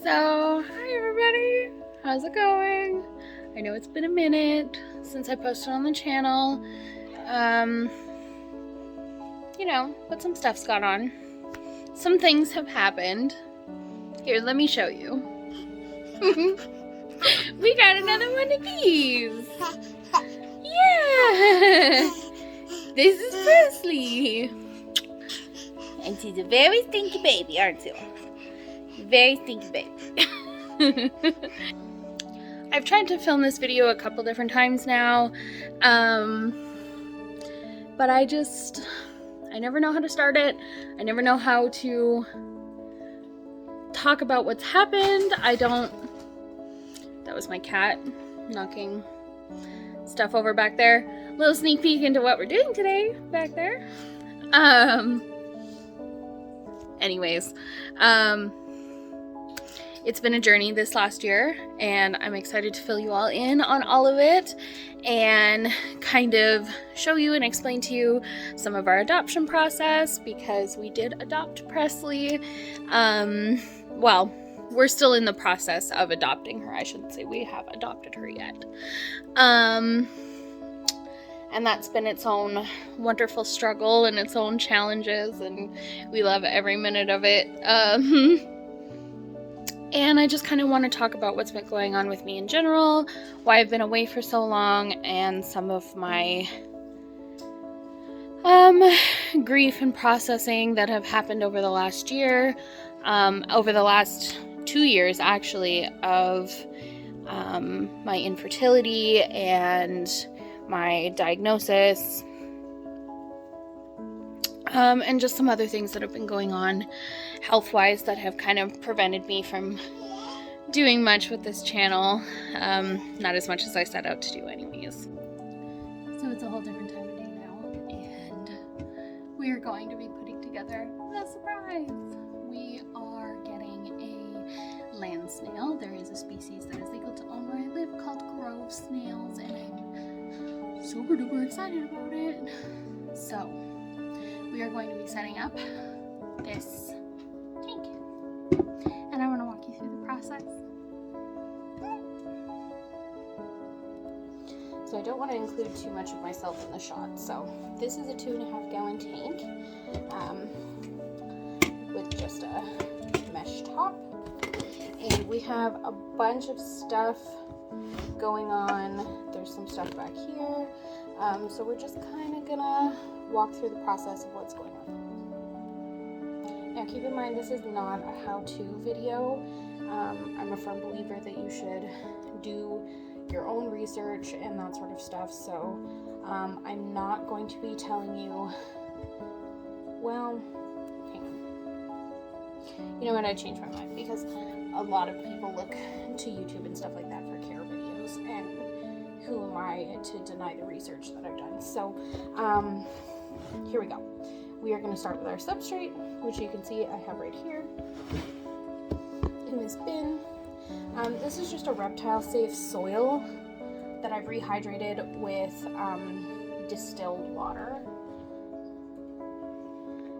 So, hi everybody, how's it going? I know it's been a minute since I posted on the channel. You know, but some stuff's gone on. Some things have happened. Here, let me show you. We got another one of these. Yeah! This is Presley. And she's a very stinky baby, aren't you? Very stinky baby. I've tried to film this video a couple different times now, but I never know how to start it. I never know how to talk about what's happened. That was my cat knocking stuff over back there. Little sneak peek into what we're doing today back there. Anyways, it's been a journey this last year, and I'm excited to fill you all in on all of it and kind of show you and explain to you some of our adoption process, because we did adopt Presley. Well, we're still in the process of adopting her. I shouldn't say we have adopted her yet. And that's been its own wonderful struggle and its own challenges, and we love every minute of it. And I just kind of want to talk about what's been going on with me in general, why I've been away for so long, and some of my grief and processing that have happened over the last year, over the last 2 years actually, of my infertility and my diagnosis, and just some other things that have been going on health-wise that have kind of prevented me from doing much with this channel. Not as much as I set out to do anyways. So it's a whole different time of day now, and we are going to be putting together a surprise. We are getting a land snail. There is a species that is legal to own where I live called grove snails, and I'm super duper excited about it. So we are going to be setting up this tank, and I want to walk you through the process. So I don't want to include too much of myself in the shot. So this is a 2.5 gallon tank with just a mesh top, and we have a bunch of stuff going on. There's some stuff back here, so we're just kind of gonna walk through the process of what's going on. Now keep in mind, this is not a how-to video. I'm a firm believer that you should do your own research and that sort of stuff, so I'm not going to be telling you, well, hang on. You know what, I changed my mind, because a lot of people look to YouTube and stuff like that for care videos, and who am I to deny the research that I've done? So here we go. We are going to start with our substrate, which you can see I have right here in this bin. This is just a reptile safe soil that I've rehydrated with distilled water.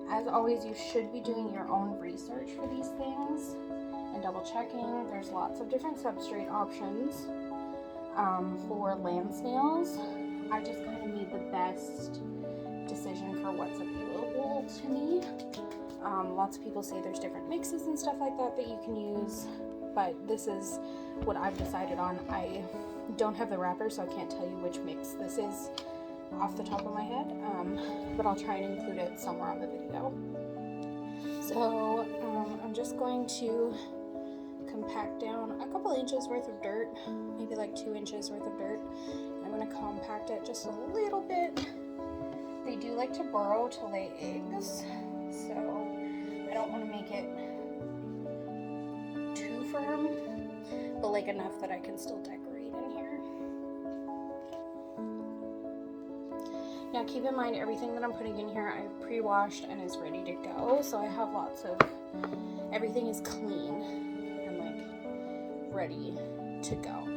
As always, you should be doing your own research for these things and double checking. There's lots of different substrate options for land snails. I just kind of made the best decision for what's available to me. Lots of people say there's different mixes and stuff like that you can use, but this is what I've decided on. I don't have the wrapper, so I can't tell you which mix this is off the top of my head, but I'll try and include it somewhere on the video. So I'm just going to compact down a couple inches worth of dirt, maybe like 2 inches worth of dirt. I'm going to compact it just a little bit. They do like to burrow to lay eggs, so I don't want to make it too firm, but like enough that I can still decorate in here. Now keep in mind, everything that I'm putting in here I've pre-washed and is ready to go, so I have everything is clean and like ready to go.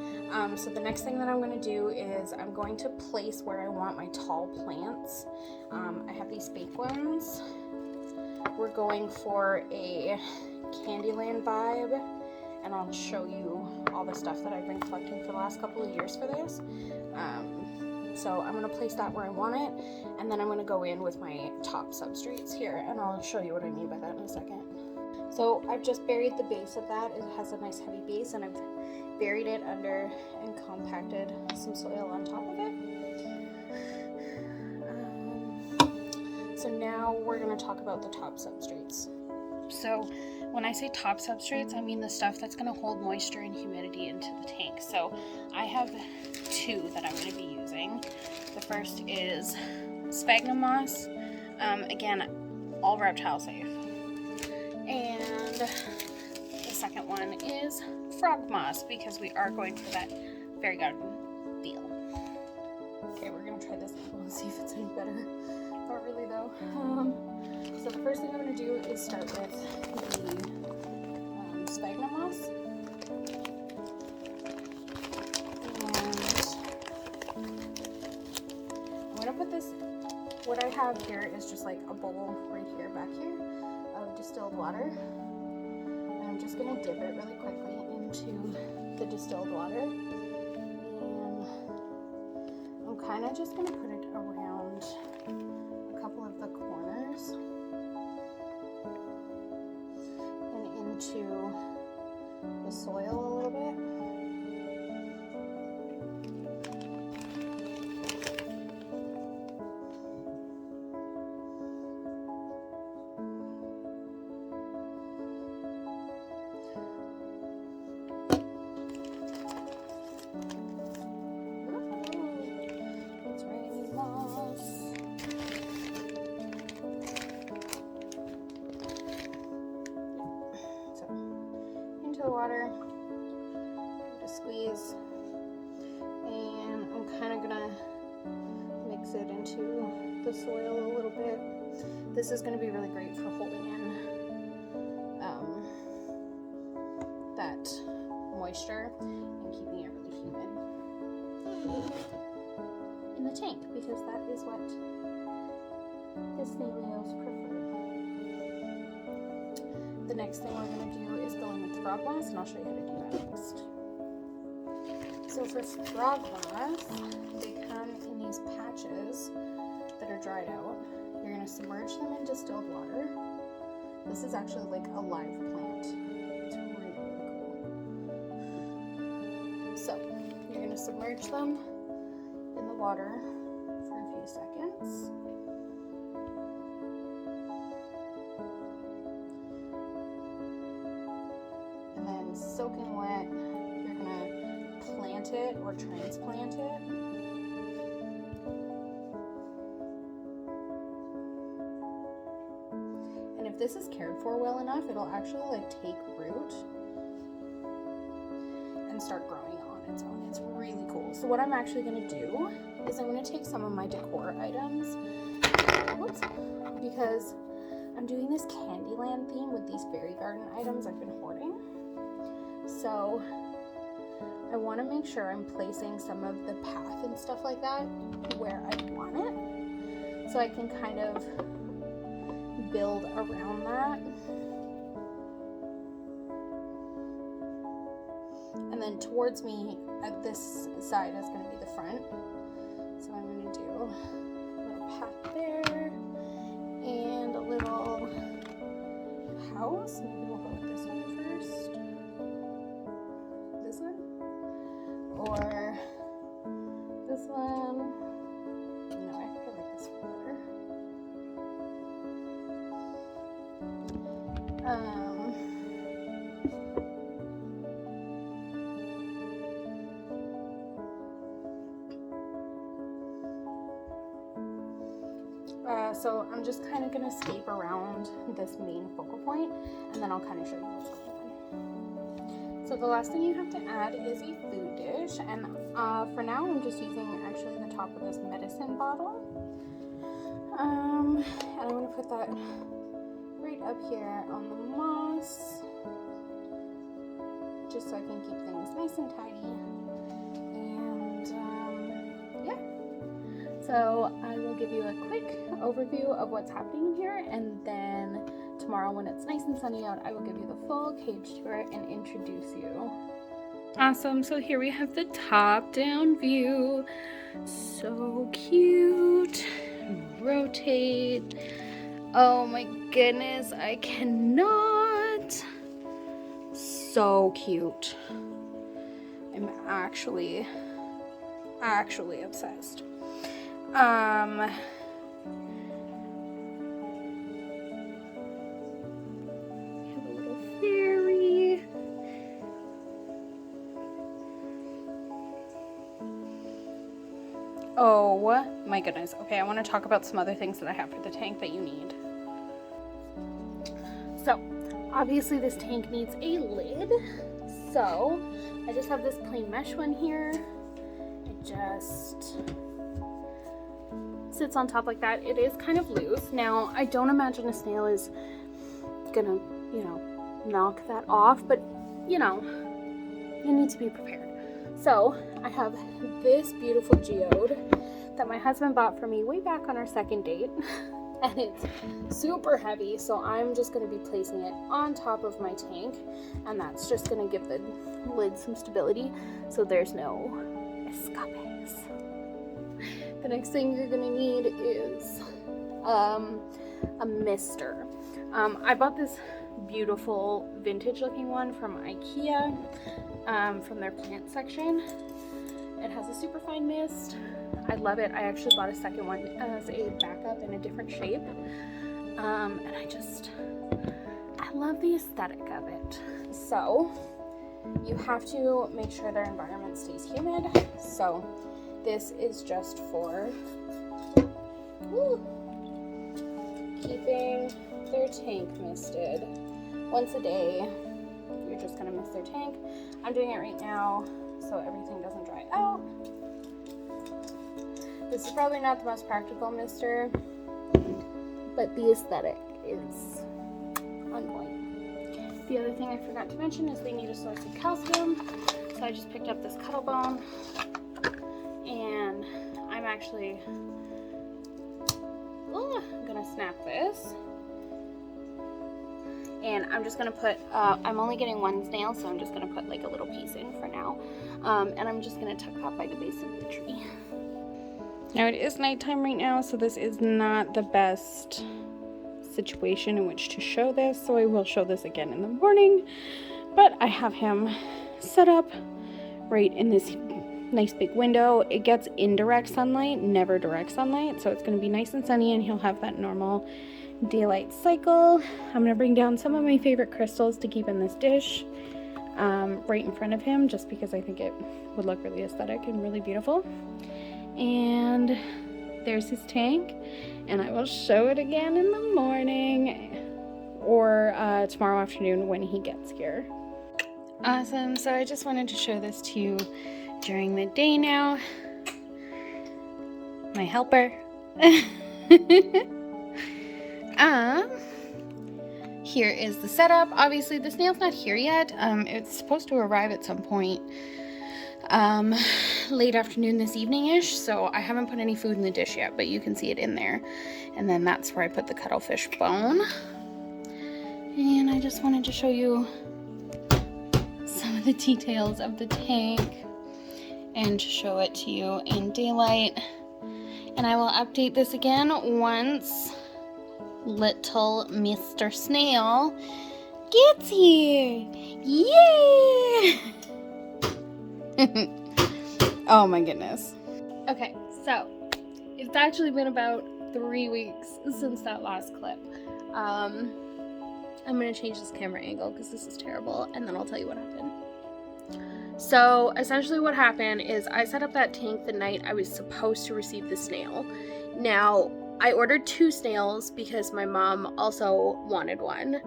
So the next thing that I'm going to do is I'm going to place where I want my tall plants. I have these fake ones. We're going for a Candyland vibe, and I'll show you all the stuff that I've been collecting for the last couple of years for this. So I'm going to place that where I want it, and then I'm going to go in with my top substrates here, and I'll show you what I mean by that in a second. So I've just buried the base of that. It has a nice heavy base, and I've buried it under and compacted some soil on top of it. So now we're going to talk about the top substrates. So when I say top substrates, I mean the stuff that's going to hold moisture and humidity into the tank. So I have 2 that I'm going to be using. The first is sphagnum moss, again, all reptile safe. And the second one is frog moss, because we are going for that fairy garden feel. Okay, we're going to try this apple and see if it's any better. Not really though. So the first thing I'm going to do is start with the sphagnum moss. And I'm going to put this, what I have here is just like a bowl right here, back here, of distilled water. And I'm just going to dip it really quickly into the distilled water. And I'm kind of just going to put it around a couple of the corners and into the soil a little bit. The water, just squeeze, and I'm kind of gonna mix it into the soil a little bit. This is going to be really great for holding in that moisture and keeping it really humid in the tank, because that is what the snails prefer. The next thing we're going to do is go in with frog moss, and I'll show you how to do that next. So for frog moss, they come in these patches that are dried out. You're going to submerge them in distilled water. This is actually like a live plant. It's really, really cool. So you're going to submerge them in the water for a few seconds. And then soaking wet, you're going to plant it or transplant it. And if this is cared for well enough, it'll actually like take root and start growing on its own. It's really cool. So what I'm actually going to do is I'm going to take some of my decor items, because I'm doing this Candyland theme with these fairy garden items I've been hoarding. So I want to make sure I'm placing some of the path and stuff like that where I want it, so I can kind of build around that. And then towards me at this side is going to be the front. So I'm going to do a little path there and a little house. Maybe we'll go with this one first. This one? Or this one? No, I think I like this one better. So I'm just kind of going to scape around this main focal point, and then I'll kind of show you what's going on. So the last thing you have to add is a food dish, and for now I'm just using actually the top of this medicine bottle. And I'm going to put that right up here on the moss, just so I can keep things nice and tidy. And yeah, so I will give you a quick overview of what's happening here, and then tomorrow when it's nice and sunny out, I will give you the full cage tour and introduce you. Awesome, so here we have the top-down view. So cute. Rotate. Oh my goodness, I cannot. So cute. I'm actually obsessed. Have a little fairy. Oh my goodness. Okay, I want to talk about some other things that I have for the tank that you need. So, obviously this tank needs a lid. So, I just have this plain mesh one here. It just sits on top like that. It is kind of loose. Now, I don't imagine a snail is gonna, knock that off, but you need to be prepared. So, I have this beautiful geode that my husband bought for me way back on our second date. And it's super heavy, so I'm just going to be placing it on top of my tank, and that's just going to give the lid some stability so there's no escapes. The next thing you're going to need is a mister. I bought this beautiful vintage looking one from IKEA, from their plant section. It has a super fine mist. I love it. I actually bought a second one as a backup in a different shape. And I love the aesthetic of it. So you have to make sure their environment stays humid. So this is just for keeping their tank misted. Once a day, you're just gonna mist their tank. I'm doing it right now so everything doesn't dry out. This is probably not the most practical mister, but the aesthetic is on point. The other thing I forgot to mention is they need a source of calcium. So I just picked up this cuttle bone, and I'm actually gonna snap this. And I'm just gonna put, I'm only getting one snail, so I'm just gonna put like a little piece in for now. And I'm just gonna tuck that by the base of the tree. Now it is nighttime right now, so this is not the best situation in which to show this, so I will show this again in the morning. But I have him set up right in this nice big window. It gets indirect sunlight, never direct sunlight, so it's going to be nice and sunny, and he'll have that normal daylight cycle. I'm going to bring down some of my favorite crystals to keep in this dish right in front of him, just because I think it would look really aesthetic and really beautiful. And there's his tank, and I will show it again in the morning or tomorrow afternoon when he gets here. Awesome, so I just wanted to show this to you during the day now. My helper. Here is the setup. Obviously the snail's not here yet. It's supposed to arrive at some point late afternoon this evening-ish, so I haven't put any food in the dish yet, but you can see it in there. And then that's where I put the cuttlefish bone. And I just wanted to show you some of the details of the tank and to show it to you in daylight. And I will update this again once little Mr. Snail gets here. Yay! Oh my goodness. Okay, so it's actually been about 3 weeks since that last clip. I'm gonna change this camera angle because this is terrible, and then I'll tell you what happened. So essentially what happened is I set up that tank the night I was supposed to receive the snail. Now, I ordered 2 snails because my mom also wanted one.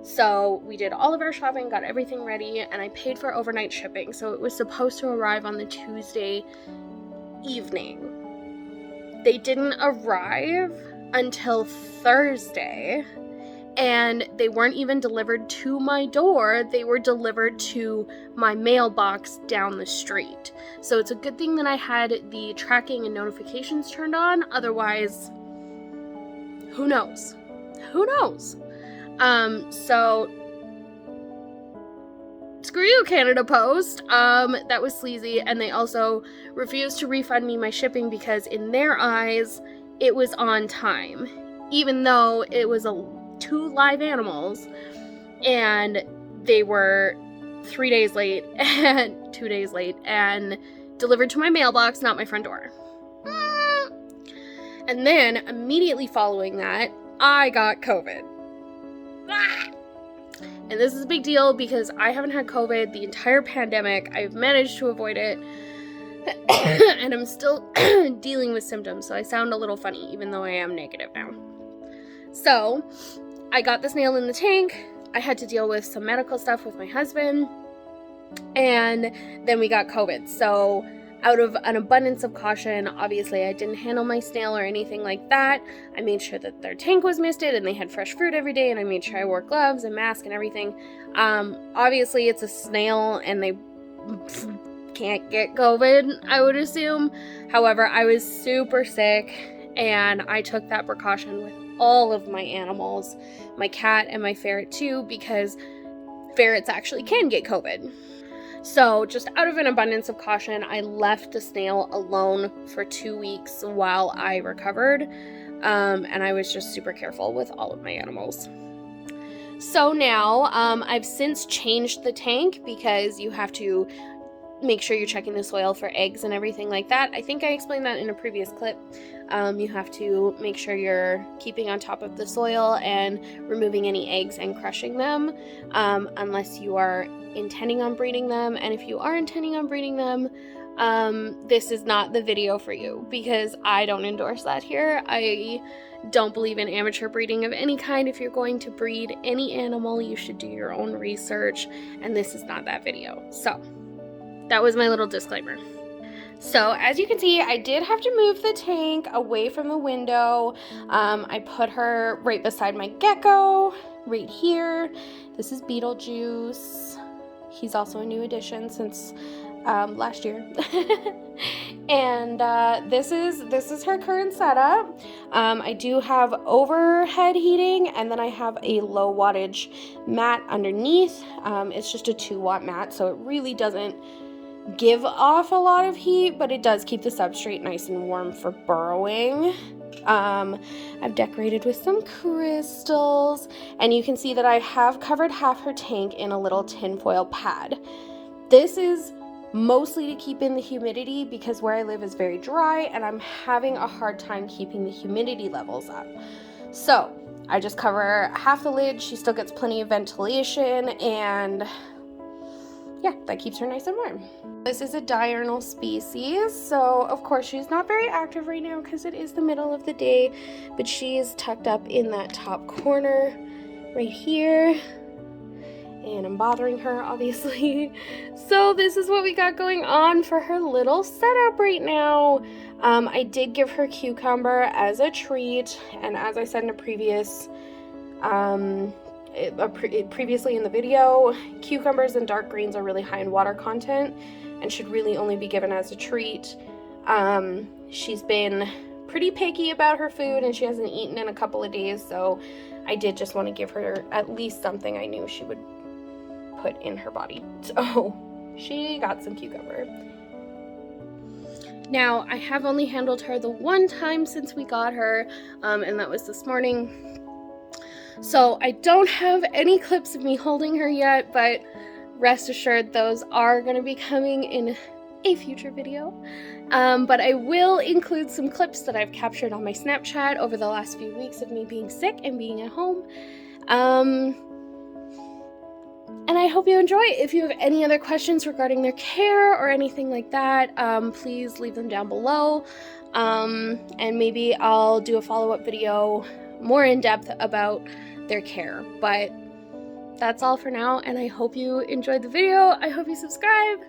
So we did all of our shopping, got everything ready, and I paid for overnight shipping. So it was supposed to arrive on the Tuesday evening. They didn't arrive until Thursday, and they weren't even delivered to my door. They were delivered to my mailbox down the street. So it's a good thing that I had the tracking and notifications turned on. Otherwise, who knows? Who knows? So screw you, Canada Post. That was sleazy, and they also refused to refund me my shipping because in their eyes it was on time, even though it was 2 live animals and they were 3 days late and 2 days late and delivered to my mailbox, not my front door. And then immediately following that, I got COVID. And this is a big deal because I haven't had COVID the entire pandemic. I've managed to avoid it. And I'm still dealing with symptoms, so I sound a little funny, even though I am negative now. So, I got the snail in the tank. I had to deal with some medical stuff with my husband. And then we got COVID. So, out of an abundance of caution, obviously I didn't handle my snail or anything like that. I made sure that their tank was misted and they had fresh fruit every day, and I made sure I wore gloves and mask and everything. Obviously it's a snail and they can't get COVID, I would assume. However, I was super sick and I took that precaution with all of my animals, my cat and my ferret too, because ferrets actually can get COVID. So just out of an abundance of caution, I left the snail alone for 2 weeks while I recovered, and I was just super careful with all of my animals. So now I've since changed the tank because you have to make sure you're checking the soil for eggs and everything like that. I think I explained that in a previous clip. You have to make sure you're keeping on top of the soil and removing any eggs and crushing them, unless you are intending on breeding them. And if you are intending on breeding them, this is not the video for you because I don't endorse that here. I don't believe in amateur breeding of any kind. If you're going to breed any animal, you should do your own research, and this is not that video. So that was my little disclaimer. So as you can see, I did have to move the tank away from the window. I put her right beside my gecko, right here. This is Beetlejuice. He's also a new addition since last year. And this is her current setup. I do have overhead heating, and then I have a low wattage mat underneath. It's just a 2-watt mat, so it really doesn't give off a lot of heat, but it does keep the substrate nice and warm for burrowing. I've decorated with some crystals, and you can see that I have covered half her tank in a little tinfoil pad. This is mostly to keep in the humidity because where I live is very dry and I'm having a hard time keeping the humidity levels up. So I just cover half the lid. She still gets plenty of ventilation, and yeah, that keeps her nice and warm. This is a diurnal species, so of course she's not very active right now because it is the middle of the day, but she is tucked up in that top corner right here, and I'm bothering her obviously. So this is what we got going on for her little setup right now. I did give her cucumber as a treat, and as I said in a previous previously in the video, cucumbers and dark greens are really high in water content and should really only be given as a treat. She's been pretty picky about her food and she hasn't eaten in a couple of days, so I did just want to give her at least something I knew she would put in her body. So she got some cucumber. Now, I have only handled her the one time since we got her, and that was this morning. So I don't have any clips of me holding her yet, but rest assured those are going to be coming in a future video. But I will include some clips that I've captured on my Snapchat over the last few weeks of me being sick and being at home. And I hope you enjoy. If you have any other questions regarding their care or anything like that, please leave them down below. And maybe I'll do a follow-up video more in depth about their care. But that's all for now, and I hope you enjoyed the video. I hope you subscribe.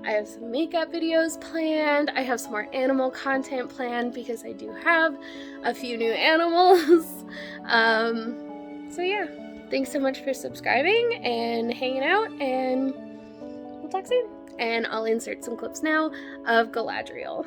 I have some makeup videos planned. I have some more animal content planned because I do have a few new animals. So yeah, thanks so much for subscribing and hanging out, and we'll talk soon. And I'll insert some clips now of Galadriel.